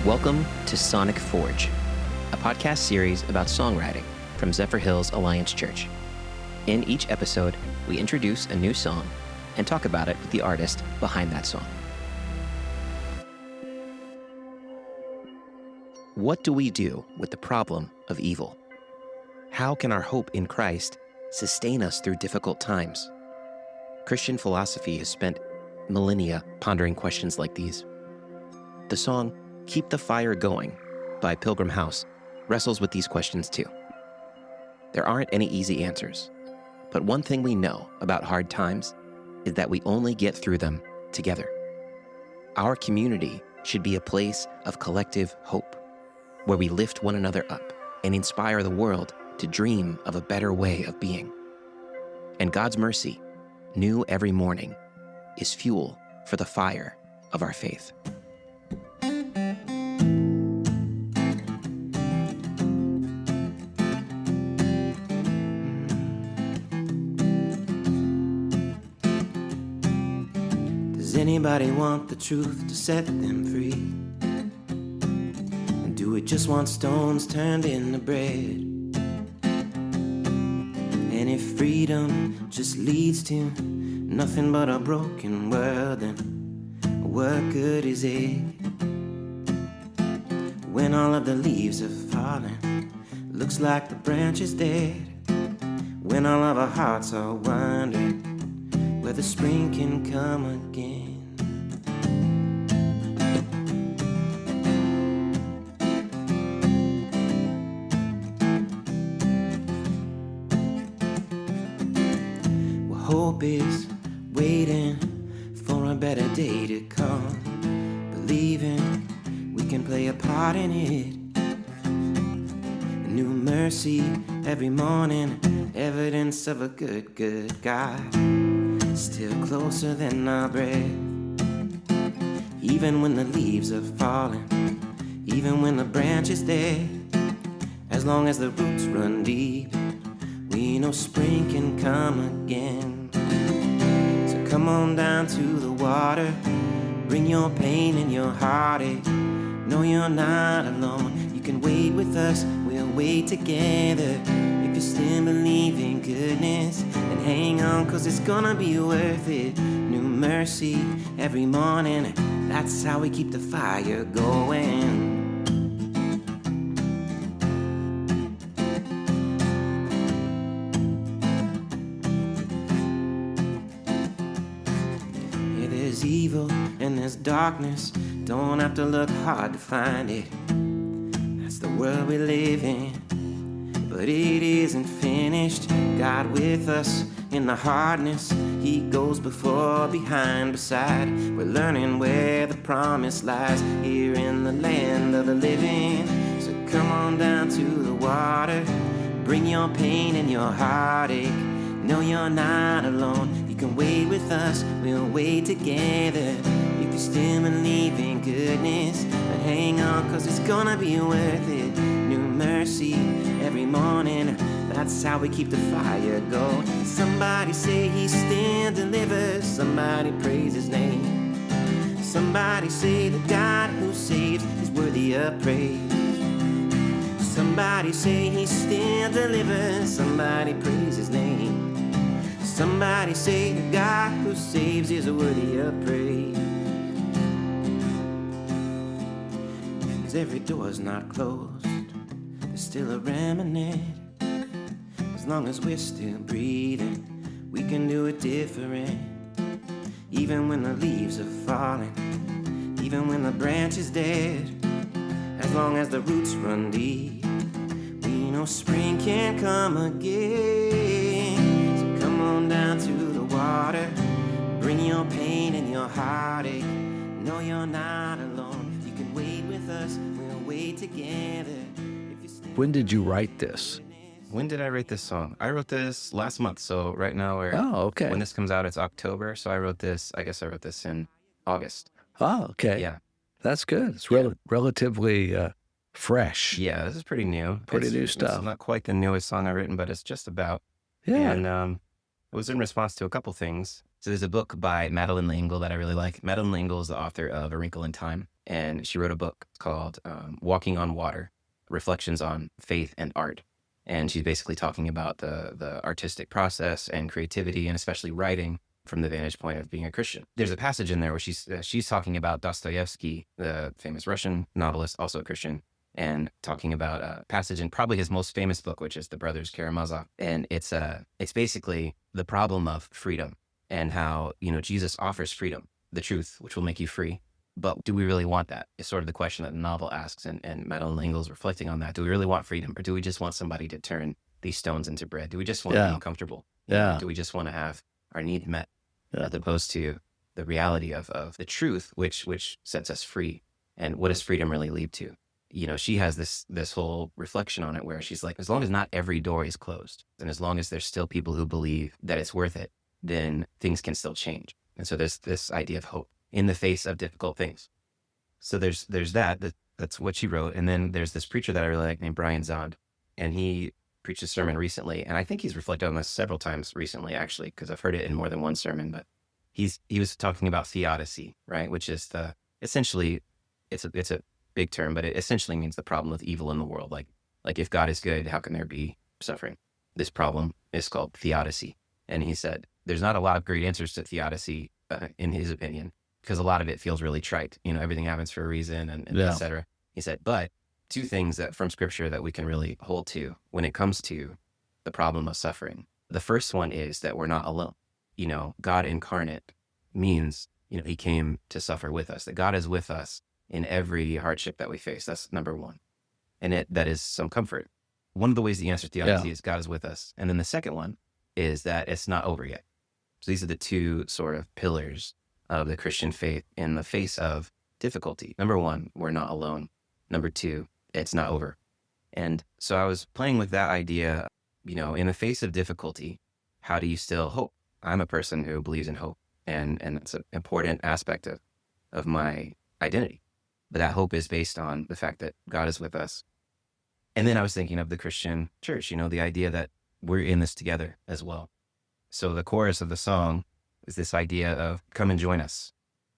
Welcome to Sonic Forge, a podcast series about songwriting from Zephyr Hills Alliance Church. In each episode, we introduce a new song and talk about it with the artist behind that song. What do we do with the problem of evil? How can our hope in Christ sustain us through difficult times? Christian philosophy has spent millennia pondering questions like these. The song Keep the Fire Going by Pilgrim wrestles with these questions too. There aren't any easy answers, but one thing we know about hard times is that we only get through them together. Our community should be a place of collective hope, where we lift one another up and inspire the world to dream of a better way of being. And God's mercy, new every morning, is fuel for the fire of our faith. Does anybody want the truth to set them free? And do we just want stones turned into bread? And if freedom just leads to nothing but a broken world, then what good is it? When all of the leaves are falling, looks like the branch is dead. When all of our hearts are wondering whether spring can come again. Well, hope is waiting for a better day to come, believing we can play a part in it. A new mercy every morning, evidence of a good God, still closer than our breath. Even when the leaves are falling, even when the branch is dead, as long as the roots run deep, we know spring can come again. So come on down to the water, bring your pain and your heartache. No, you're not alone, you can wait with us, we'll wait together. If you still believe in goodness, then hang on, cause it's gonna be worth it. New mercy every morning, that's how we keep the fire going. Yeah, there's evil and there's darkness, don't have to look hard to find it. That's the world we live in. But it isn't finished. God with us in the hardness. He goes before, behind, beside. We're learning where the promise lies, here in the land of the living. So come on down to the water, bring your pain and your heartache. No, you're not alone, you can wait with us, we'll wait together. If you still believe in goodness, but hang on, cause it's gonna be worth it. New mercy every morning, that's how we keep the fire going. Somebody say he still delivers, somebody praise his name. Somebody say the God who saves is worthy of praise. Somebody say he still delivers, somebody praise his name. Somebody say the God who saves is worthy of praise. Cause every door's not closed, there's still a remnant. As long as we're still breathing, we can do it different. Even when the leaves are falling, even when the branch is dead, as long as the roots run deep, we know spring can come again. So come on down to the water, bring your pain and your heartache. No, you're not alone, you can wait with us, we'll wait together. When did you write this? When did I write this song? I wrote this last month, so right now okay. When this comes out, it's October, so I wrote this in August. Oh, okay. Yeah. That's good. It's relatively fresh. Yeah, this is pretty new. Pretty new stuff. It's not quite the newest song I've written, but it's just about. Yeah. And it was in response to a couple things. So there's a book by Madeleine L'Engle that I really like. Madeleine L'Engle is the author of A Wrinkle in Time. and she wrote a book called Walking on Water, Reflections on Faith and Art. And she's basically talking about the artistic process and creativity, and especially writing from the vantage point of being a Christian. There's a passage in there where she's talking about Dostoevsky, the famous Russian novelist, also a Christian, and talking about a passage in probably his most famous book, which is The Brothers Karamazov. And it's basically the problem of freedom, and how, Jesus offers freedom, the truth, which will make you free. But do we really want that? Is sort of the question that the novel asks, and Madeline L'Engle's reflecting on that. Do we really want freedom, or do we just want somebody to turn these stones into bread? Do we just want to be comfortable? Yeah. Do we just want to have our need met, as opposed to the reality of the truth, which sets us free? And what does freedom really lead to? She has this whole reflection on it, where she's like, as long as not every door is closed, and as long as there's still people who believe that it's worth it, then things can still change. And so there's this idea of hope in the face of difficult things. So there's that's what she wrote. And then there's this preacher that I really like named Brian Zond, and he preached a sermon recently, and I think he's reflected on this several times recently, actually, because I've heard it in more than one sermon. But he was talking about theodicy, right? Which is essentially, it's a big term, but it essentially means the problem with evil in the world. Like if God is good, how can there be suffering? This problem is called theodicy. And he said there's not a lot of great answers to theodicy, in his opinion, because a lot of it feels really trite. Everything happens for a reason, and et cetera. He said, but two things that from scripture that we can really hold to when it comes to the problem of suffering. The first one is that we're not alone. God incarnate means, he came to suffer with us, that God is with us in every hardship that we face. That's number one. And that is some comfort. One of the ways to answer theodicy is God is with us. And then the second one is that it's not over yet. So these are the two sort of pillars of the Christian faith in the face of difficulty. Number one, we're not alone. Number two, it's not over. And so I was playing with that idea, in the face of difficulty, how do you still hope? I'm a person who believes in hope, and it's an important aspect of my identity. But that hope is based on the fact that God is with us. And then I was thinking of the Christian church, the idea that we're in this together as well. So the chorus of the song is this idea of come and join us.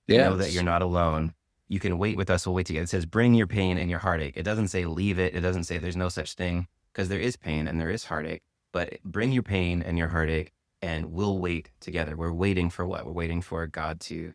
Know that you're not alone. You can wait with us. We'll wait together. It says, bring your pain and your heartache. It doesn't say leave it. It doesn't say there's no such thing, because there is pain and there is heartache. But bring your pain and your heartache, and we'll wait together. We're waiting for what? We're waiting for God to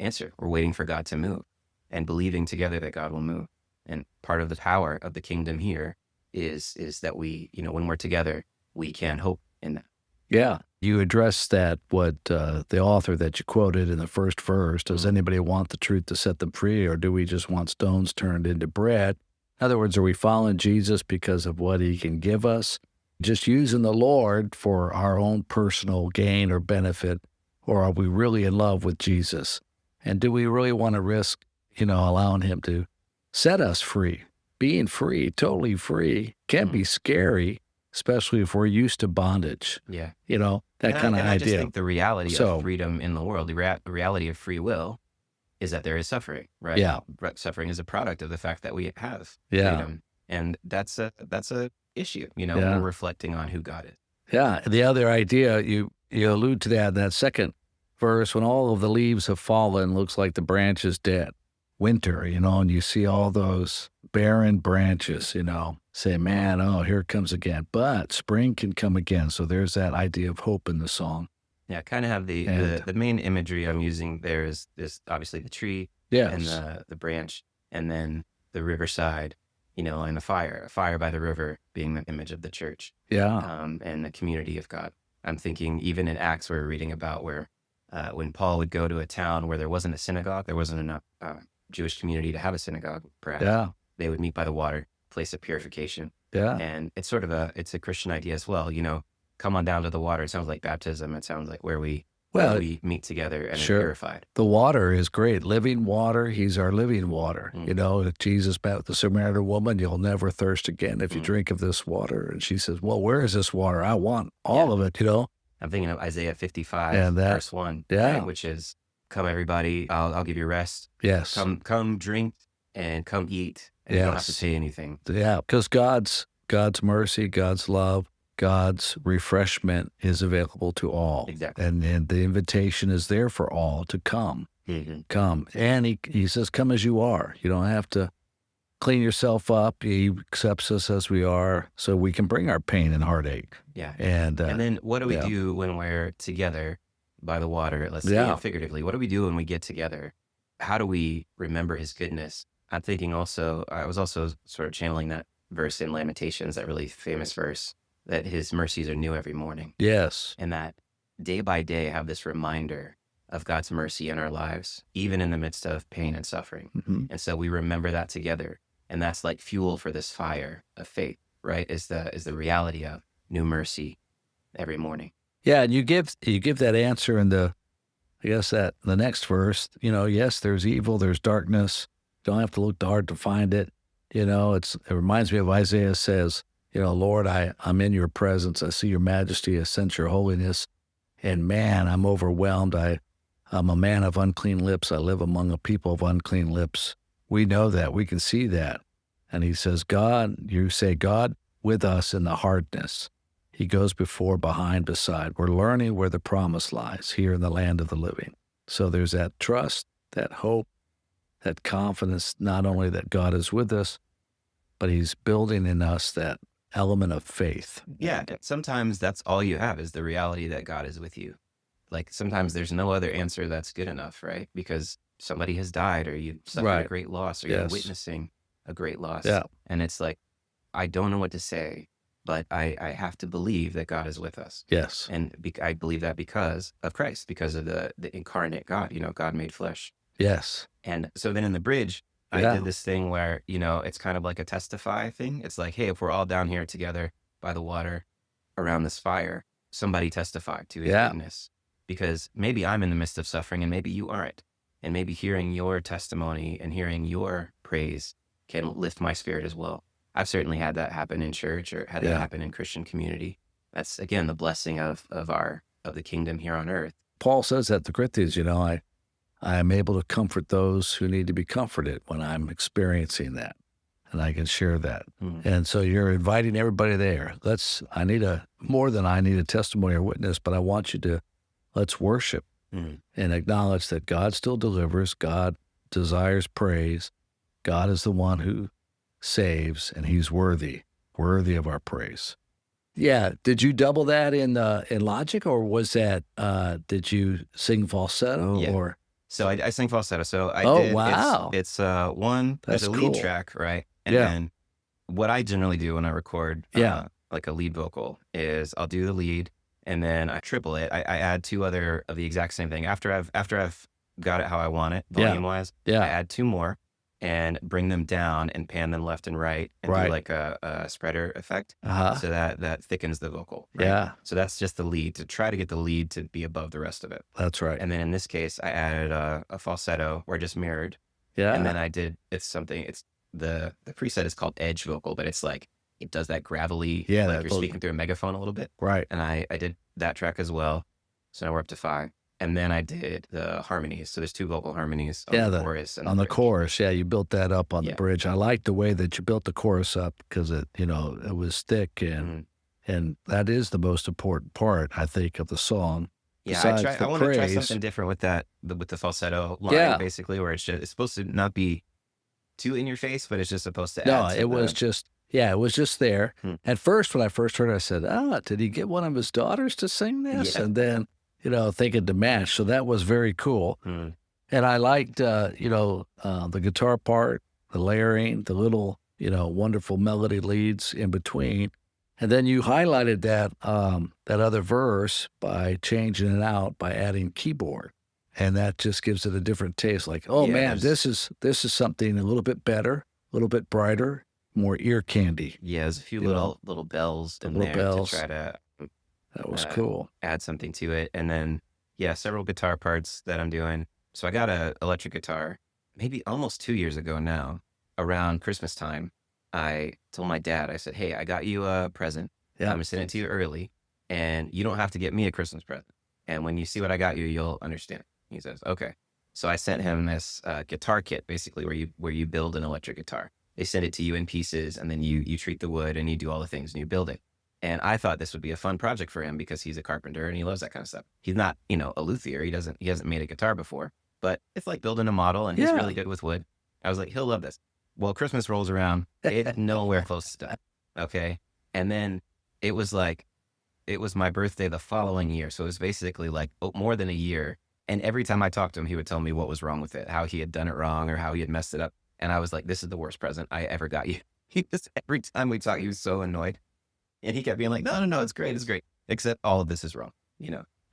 answer. We're waiting for God to move, and believing together that God will move. And part of the power of the kingdom here is that we, when we're together, we can hope in that. Yeah. You addressed that, what the author that you quoted in the first verse, does anybody want the truth to set them free, or do we just want stones turned into bread? In other words, are we following Jesus because of what he can give us, just using the Lord for our own personal gain or benefit, or are we really in love with Jesus? And do we really want to risk, allowing him to set us free? Being free, totally free, can be scary, especially if we're used to bondage. Yeah. That kind of idea. I just think the reality of freedom in the world, the reality of free will, is that there is suffering, right? Yeah. Suffering is a product of the fact that we have freedom. And that's a issue, when we're reflecting on who God is. Yeah. The other idea, you allude to that in that second verse, when all of the leaves have fallen, looks like the branch is dead. Winter, and you see all those barren branches, say, man, here it comes again. But spring can come again. So there's that idea of hope in the song. Yeah, kind of have the main imagery I'm using there is obviously the tree and the branch, and then the riverside, and a fire by the river being the image of the church. Yeah. And the community of God. I'm thinking even in Acts we're reading about where when Paul would go to a town where there wasn't a synagogue, there wasn't enough Jewish community to have a synagogue, perhaps. Yeah. They would meet by the water, place of purification. Yeah. And it's sort of a Christian idea as well, come on down to the water. It sounds like baptism. It sounds like where we meet together and are purified. The water is great. Living water. He's our living water. If Jesus met the Samaritan woman, you'll never thirst again if you drink of this water. And she says, well, where is this water? I want all of it, I'm thinking of Isaiah 55, verse 1, right, which is, come everybody, I'll give you rest. Yes. Come drink and come eat, and you don't have to pay anything. Yeah, because God's mercy, God's love, God's refreshment is available to all. Exactly. And the invitation is there for all to come. Come. And he says, come as you are. You don't have to clean yourself up. He accepts us as we are, so we can bring our pain and heartache. Yeah. And then what do we yeah. do when we're together by the water? Let's say, Yeah. figuratively, what do we do when we get together? How do we remember his goodness? I'm thinking also, I was also sort of channeling that verse in Lamentations, that really famous verse, that his mercies are new every morning. Yes. And that day by day have this reminder of God's mercy in our lives, even in the midst of pain and suffering. Mm-hmm. And so we remember that together. And that's like fuel for this fire of faith, right? Is the reality of new mercy every morning. Yeah, and you give that answer in the next verse. Yes, there's evil, there's darkness. Don't have to look hard to find it. It reminds me of Isaiah says, Lord, I'm in your presence. I see your majesty. I sense your holiness. And man, I'm overwhelmed. I'm a man of unclean lips. I live among a people of unclean lips. We know that. We can see that. And he says, you say, God with us in the hardness. He goes before, behind, beside. We're learning where the promise lies, here in the land of the living. So there's that trust, that hope, that confidence, not only that God is with us, but he's building in us that element of faith. Yeah. Sometimes that's all you have is the reality that God is with you. Like sometimes there's no other answer that's good enough, right? Because somebody has died, or you suffered a great loss, or you're witnessing a great loss. Yeah. And it's like, I don't know what to say, but I have to believe that God is with us. Yes. And I believe that because of Christ, because of the incarnate God, God made flesh. Yes. And so then in the bridge, I did this thing where, it's kind of like a testify thing. It's like, hey, if we're all down here together by the water around this fire, somebody testify to his goodness. Because maybe I'm in the midst of suffering and maybe you aren't. And maybe hearing your testimony and hearing your praise can lift my spirit as well. I've certainly had that happen in church, or had that happen in Christian community. That's, again, the blessing of the kingdom here on earth. Paul says that to Corinthians, I am able to comfort those who need to be comforted when I'm experiencing that, and I can share that. Mm-hmm. And so you're inviting everybody there. I need a testimony or witness, but I want you to, let's worship and acknowledge that God still delivers. God desires praise. God is the one who saves, and he's worthy of our praise. Yeah. Did you double that in Logic, or was that, did you sing falsetto? Yeah. Or? So I sing falsetto. So I did. Oh, wow. It's one, there's a lead track, right? And then what I generally do when I record like a lead vocal is I'll do the lead, and then I triple it. I add two other of the exact same thing. After I've got it how I want it, volume-wise, I add two more and bring them down and pan them left and right, and do like a spreader effect. So that thickens the vocal. Right? Yeah. So that's just the lead, to try to get the lead to be above the rest of it. That's right. And then in this case, I added a falsetto where just mirrored. Yeah. And then the preset is called edge vocal, but it's like, it does that gravelly, like you're speaking through a megaphone a little bit. Right. And I did that track as well. So now we're up to 5. And then I did the harmonies. So there's 2 vocal harmonies on the chorus. And on the chorus, you built that up on the bridge. I like the way that you built the chorus up, because it was thick, and that is the most important part, I think, of the song. Yeah, I want to try something different with that, with the falsetto line, basically, where it's supposed to not be too in your face, but it's just supposed to add to it was just there. At first, when I first heard it, I said, did he get one of his daughters to sing this? And then, thinking to match. So that was very cool. And I liked, the guitar part, the layering, the little, wonderful melody leads in between. And then you highlighted that other verse by changing it out, by adding keyboard. And that just gives it a different taste. Like, man, this is something a little bit better, a little bit brighter, more ear candy. Yeah, there's a few little bells in there to try to that was cool. Add something to it. And then, several guitar parts that I'm doing. So I got an electric guitar maybe almost 2 years ago now. Around Christmas time, I told my dad, I said, hey, I got you a present. I'm going to send it to you early, and you don't have to get me a Christmas present. And when you see what I got you, you'll understand. He says, okay. So I sent him this guitar kit, basically, where you build an electric guitar. They send it to you in pieces, and then you treat the wood, and you do all the things, and you build it. And I thought this would be a fun project for him, because he's a carpenter and he loves that kind of stuff. He's not, a luthier. He hasn't made a guitar before, but it's like building a model, and he's Yeah. really good with wood. I was like, he'll love this. Well, Christmas rolls around. It's nowhere close to done. Okay. And then it was my birthday the following year. So it was basically like more than a year. And every time I talked to him, he would tell me what was wrong with it, how he had done it wrong or how he had messed it up. And I was like, this is the worst present I ever got you. Every time we talked, he was so annoyed. And he kept being like, no, it's great. It's great. Except all of this is wrong,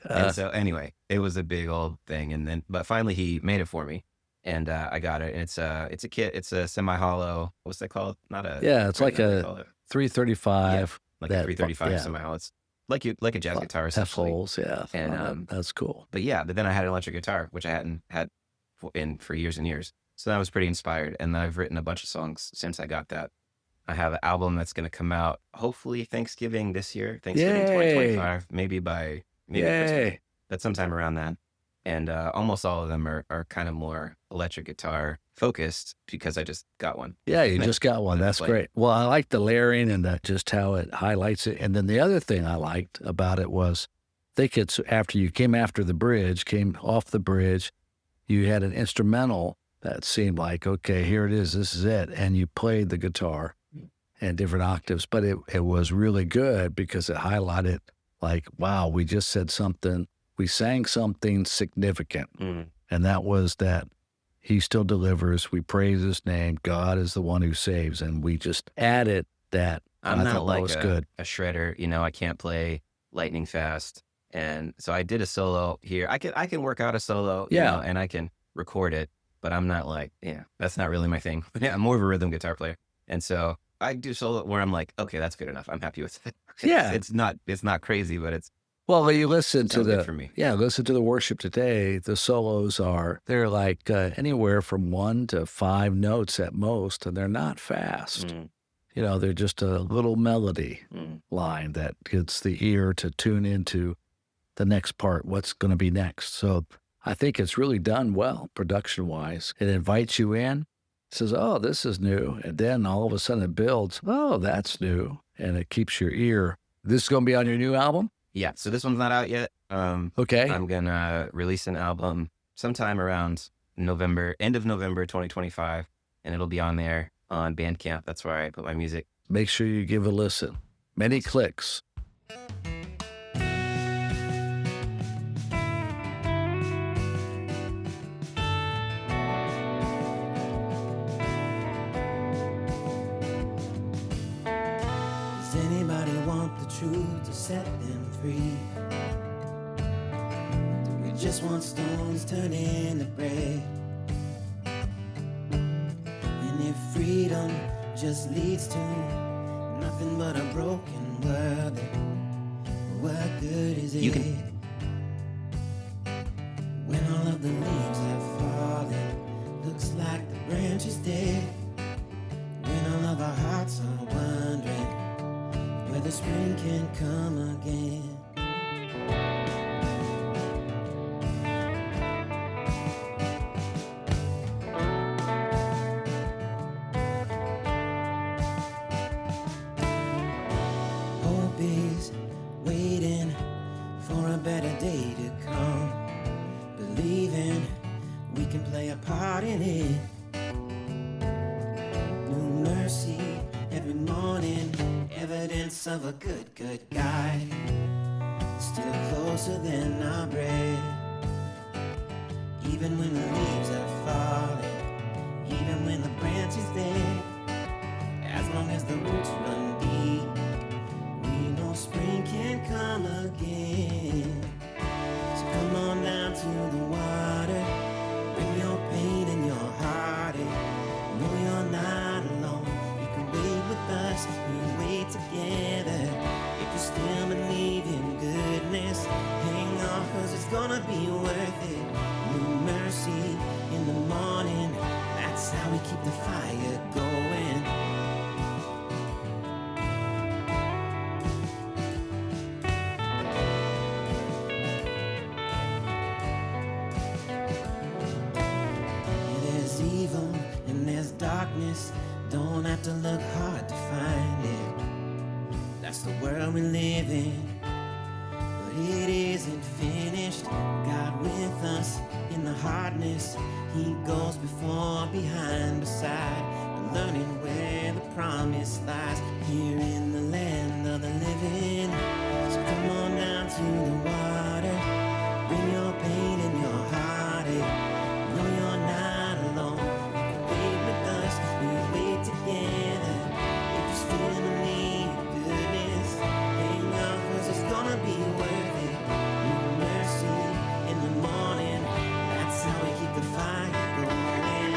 And so anyway, it was a big old thing. But finally he made it for me. And I got it. And it's a kit. It's a semi-hollow. What's that called? It's like a 335. Like a 335 semi-hollow. It's like a jazz guitar essentially. F-holes, yeah. And that's cool. But then I had an electric guitar, which I hadn't had for years and years. So I was pretty inspired. And then I've written a bunch of songs since I got that. I have an album that's going to come out hopefully Thanksgiving this year. Thanksgiving 2025, maybe Christmas, but sometime around that. And almost all of them are kind of more electric guitar focused because I just got one. Yeah, you just got one. That's great. Well, I like the layering and just how it highlights it. And then the other thing I liked about it was, I think it's after you came off the bridge, you had an instrumental that seemed like, okay, here it is, this is it. And you played the guitar in different octaves, but it was really good because it highlighted like, wow, we just said something. We sang something significant, and that was that he still delivers. We praise his name. God is the one who saves, and we just added that. I'm not like a shredder. I can't play lightning fast, and so I did a solo here. I can work out a solo, and I can record it, but I'm not like, that's not really my thing. I'm more of a rhythm guitar player, and so I do solo where I'm like, okay, that's good enough. I'm happy with it. It's not crazy, but it's. Well, you listen to listen to the worship today. The solos they're like anywhere from 1 to 5 notes at most, and they're not fast. They're just a little melody line that gets the ear to tune into the next part, what's going to be next. So I think it's really done well, production-wise. It invites you in, says, oh, this is new, and then all of a sudden it builds, oh, that's new, and it keeps your ear. This is going to be on your new album? Yeah, so this one's not out yet. Okay. I'm going to release an album sometime around end of November 2025, and it'll be on there on Bandcamp. That's where I put my music. Make sure you give a listen. Many clicks. Does anybody want the truth to set them free? Do we just want stones turned into bread? And if freedom just leads to nothing but a broken world, then what good is it? When all of the leaves have fallen, looks like the branch is dead. When all of our hearts are wondering whether spring can come again. Hope is waiting for a better day to come, believing we can play a part in it. New mercy every morning, evidence of a good guy, still closer than our bread. Even when the leaves are falling, even when the branch is dead, as long as the roots run deep, we know spring can come again. So come on down to the water, bring your pain and your heartache. No, you're not alone. You can wait with us, we wait together. If you still believe in goodness, hang on, cause it's gonna be worth it. New mercy in the morning, that's how we keep the fire going. There's evil and there's darkness, don't have to look hard to find it. That's the world we live in, but it isn't finished. God with us in the hardness. He goes before, behind, beside, learning where the promise lies. Here in the land of the living. So come on down to the water. Bring your pain and your heartache. No, you're not alone. You can wait with us, we wait together. If you're still in need of goodness, hang on, 'cause it's gonna be worth it. New mercy in the morning. That's how we keep the fire going.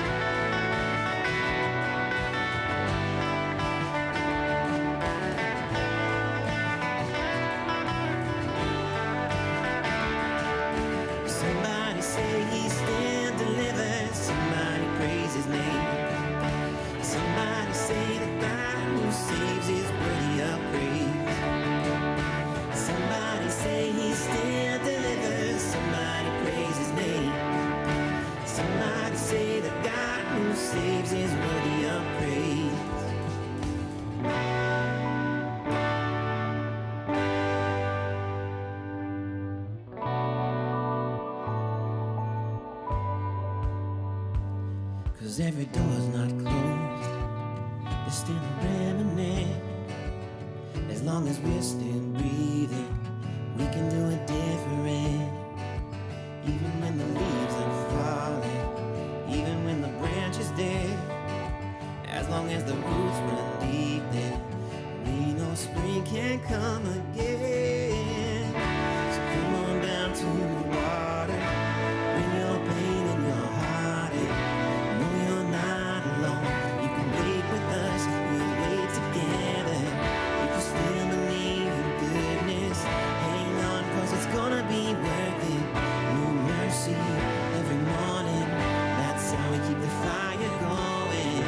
'Cause every door's not closed, there's still a remnant. As long as we're still breathing, we can do it different. Even when the leaves are falling, even when the branch is dead, as long as the roots run deep, then we know spring can come again. So come on down to the water, bring your pain and your heartache. No, you're not alone. You can wait with us, we'll wait together. If you're still in need of goodness, hang on, 'cause it's gonna be worth it. New mercy every morning. That's how we keep the fire going.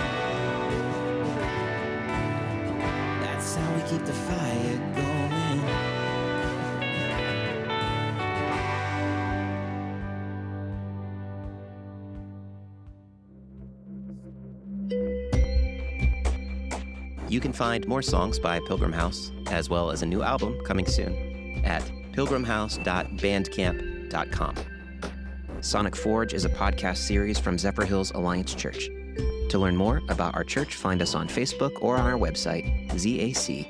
That's how we keep the fire going. You can find more songs by Pilgrim House, as well as a new album coming soon, at pilgrimhouse.bandcamp.com. Sonic Forge is a podcast series from Zephyr Hills Alliance Church. To learn more about our church, find us on Facebook or on our website, zaccma.org.